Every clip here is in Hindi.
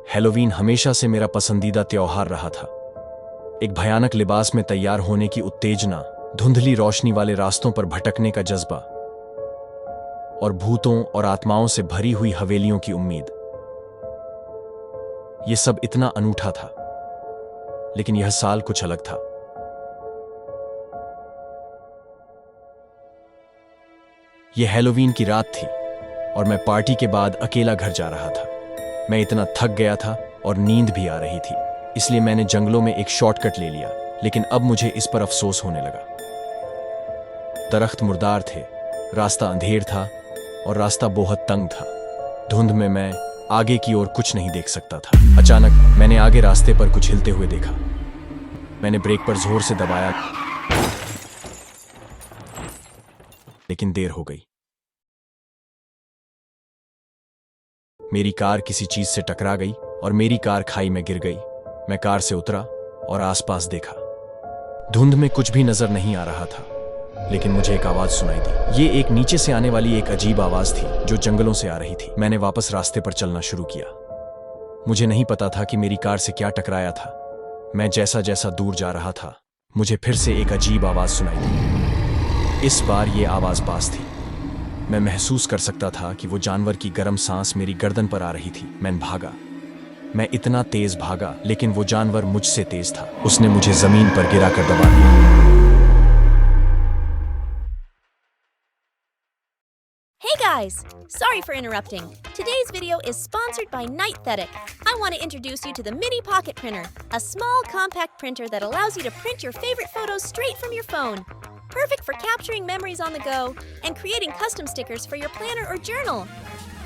हैलोवीन हमेशा से मेरा पसंदीदा त्योहार रहा था। एक भयानक लिबास में तैयार होने की उत्तेजना, धुंधली रोशनी वाले रास्तों पर भटकने का जज्बा और भूतों और आत्माओं से भरी हुई हवेलियों की उम्मीद। यह सब इतना अनूठा था, लेकिन यह साल कुछ अलग था। यह हैलोवीन की रात थी और मैं पार्टी के बाद अकेला घर जा रहा था। मैं इतना थक गया था और नींद भी आ रही थी, इसलिए मैंने जंगलों में एक शॉर्टकट ले लिया। लेकिन अब मुझे इस पर अफसोस होने लगा। दरख्त मुर्दार थे, रास्ता अंधेर था और रास्ता बहुत तंग था। धुंध में मैं आगे की ओर कुछ नहीं देख सकता था। अचानक मैंने आगे रास्ते पर कुछ हिलते हुए देखा। मैंने ब्रेक पर जोर से दबाया, लेकिन देर हो गई। मेरी कार किसी चीज से टकरा गई और मेरी कार खाई में गिर गई। मैं कार से उतरा और आसपास देखा। धुंध में कुछ भी नजर नहीं आ रहा था, लेकिन मुझे एक आवाज सुनाई दी। ये एक नीचे से आने वाली एक अजीब आवाज थी जो जंगलों से आ रही थी। मैंने वापस रास्ते पर चलना शुरू किया। मुझे नहीं पता था कि मेरी कार से क्या टकराया था। मैं जैसा जैसा दूर जा रहा था, मुझे फिर से एक अजीब आवाज सुनाई दी। इस बार ये आवाज पास थी। मैं महसूस कर सकता था कि वो जानवर की गर्म सांस मेरी गर्दन पर आ रही थी। मैं भागा। मैं इतना तेज भागा, लेकिन वो जानवर मुझसे तेज था। उसने मुझे जमीन पर गिराकर दबा दिया। Hey guys! Sorry for interrupting. Today's video is sponsored by Nighthetic. I want to introduce you to the Mini Pocket Printer, a small, compact printer that allows you to print your favorite photos straight from your phone. Perfect for capturing memories on the go and creating custom stickers for your planner or journal.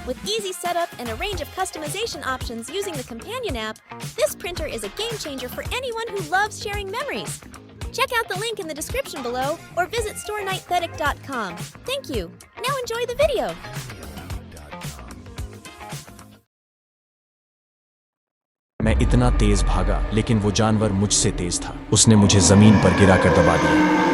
With easy setup and a range of customization options using the companion app, this printer is a game changer for anyone who loves sharing memories. Check out the link in the description below or visit storenighthetic.com. Thank you. Now enjoy the video. मैं इतना तेज भागा, लेकिन वो जानवर मुझसे तेज था। उसने मुझे जमीन पर गिराकर दबा दिया।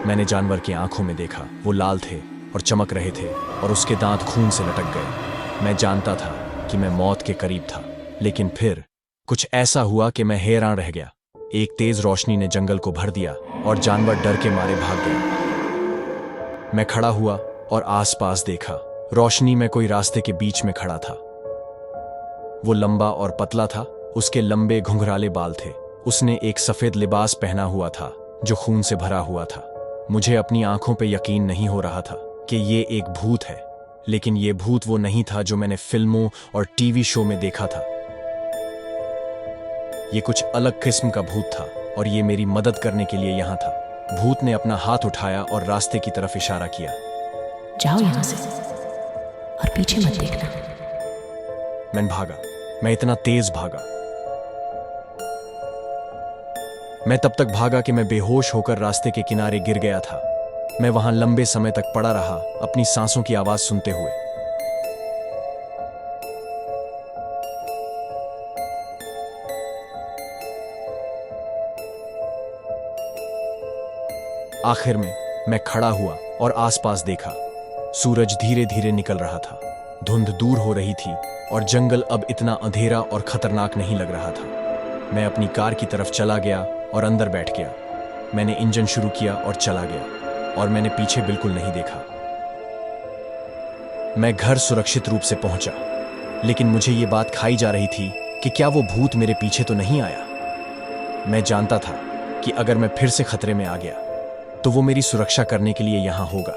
मैंने जानवर की आंखों में देखा। वो लाल थे और चमक रहे थे और उसके दांत खून से लटक गए। मैं जानता था कि मैं मौत के करीब था, लेकिन फिर कुछ ऐसा हुआ कि मैं हैरान रह गया। एक तेज रोशनी ने जंगल को भर दिया और जानवर डर के मारे भाग गया। मैं खड़ा हुआ और आसपास देखा। रोशनी में कोई रास्ते के बीच में खड़ा था। वो लंबा और पतला था। उसके लंबे घुंघराले बाल थे। उसने एक सफेद लिबास पहना हुआ था जो खून से भरा हुआ था। मुझे अपनी आंखों पे यकीन नहीं हो रहा था कि ये एक भूत है, लेकिन ये भूत वो नहीं था जो मैंने फिल्मों और टीवी शो में देखा था। ये कुछ अलग किस्म का भूत था और ये मेरी मदद करने के लिए यहाँ था। भूत ने अपना हाथ उठाया और रास्ते की तरफ इशारा किया। जाओ यहाँ से और पीछे मत देखना। मैं भागा। मैं इतना तेज भागा। मैं तब तक भागा कि मैं बेहोश होकर रास्ते के किनारे गिर गया था। मैं वहां लंबे समय तक पड़ा रहा, अपनी सांसों की आवाज सुनते हुए। आखिर में मैं खड़ा हुआ और आसपास देखा। सूरज धीरे धीरे निकल रहा था। धुंध दूर हो रही थी और जंगल अब इतना अंधेरा और खतरनाक नहीं लग रहा था। मैं अपनी कार की तरफ चला गया और अंदर बैठ गया। मैंने इंजन शुरू किया और चला गया और मैंने पीछे बिल्कुल नहीं देखा। मैं घर सुरक्षित रूप से पहुंचा, लेकिन मुझे ये बात खाई जा रही थी कि क्या वो भूत मेरे पीछे तो नहीं आया। मैं जानता था कि अगर मैं फिर से खतरे में आ गया तो वो मेरी सुरक्षा करने के लिए यहां होगा,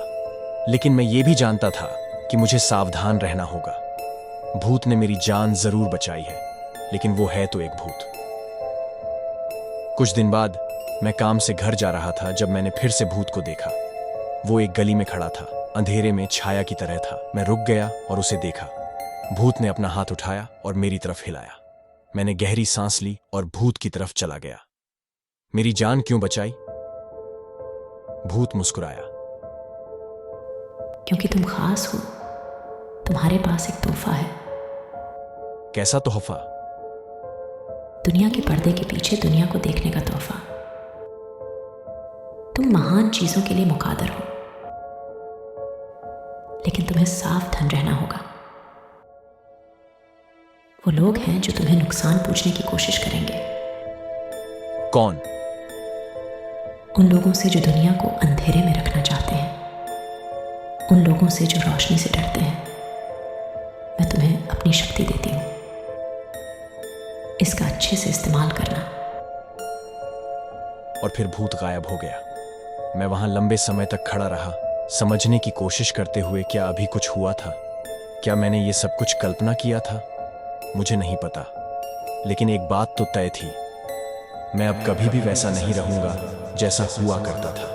लेकिन मैं ये भी जानता था कि मुझे सावधान रहना होगा। भूत ने मेरी जान जरूर बचाई है, लेकिन वो है तो एक भूत। कुछ दिन बाद मैं काम से घर जा रहा था जब मैंने फिर से भूत को देखा। वो एक गली में खड़ा था, अंधेरे में छाया की तरह था। मैं रुक गया और उसे देखा। भूत ने अपना हाथ उठाया और मेरी तरफ हिलाया। मैंने गहरी सांस ली और भूत की तरफ चला गया। मेरी जान क्यों बचाई? भूत मुस्कुराया। क्योंकि तुम खास हो। तुम्हारे पास एक तोहफा है। कैसा तोहफा? दुनिया के पर्दे के पीछे दुनिया को देखने का तोहफा। तुम महान चीजों के लिए मुकादर हो, लेकिन तुम्हें सावधान रहना होगा। वो लोग हैं जो तुम्हें नुकसान पूछने की कोशिश करेंगे। कौन? उन लोगों से जो दुनिया को अंधेरे में रखना चाहते हैं, उन लोगों से जो रोशनी से डरते हैं। मैं तुम्हें अपनी शक्ति देती हूँ, इसका अच्छे से इस्तेमाल करना। और फिर भूत गायब हो गया। मैं वहां लंबे समय तक खड़ा रहा, समझने की कोशिश करते हुए क्या अभी कुछ हुआ था। क्या मैंने ये सब कुछ कल्पना किया था? मुझे नहीं पता, लेकिन एक बात तो तय थी, मैं अब कभी भी वैसा नहीं रहूंगा जैसा हुआ करता था।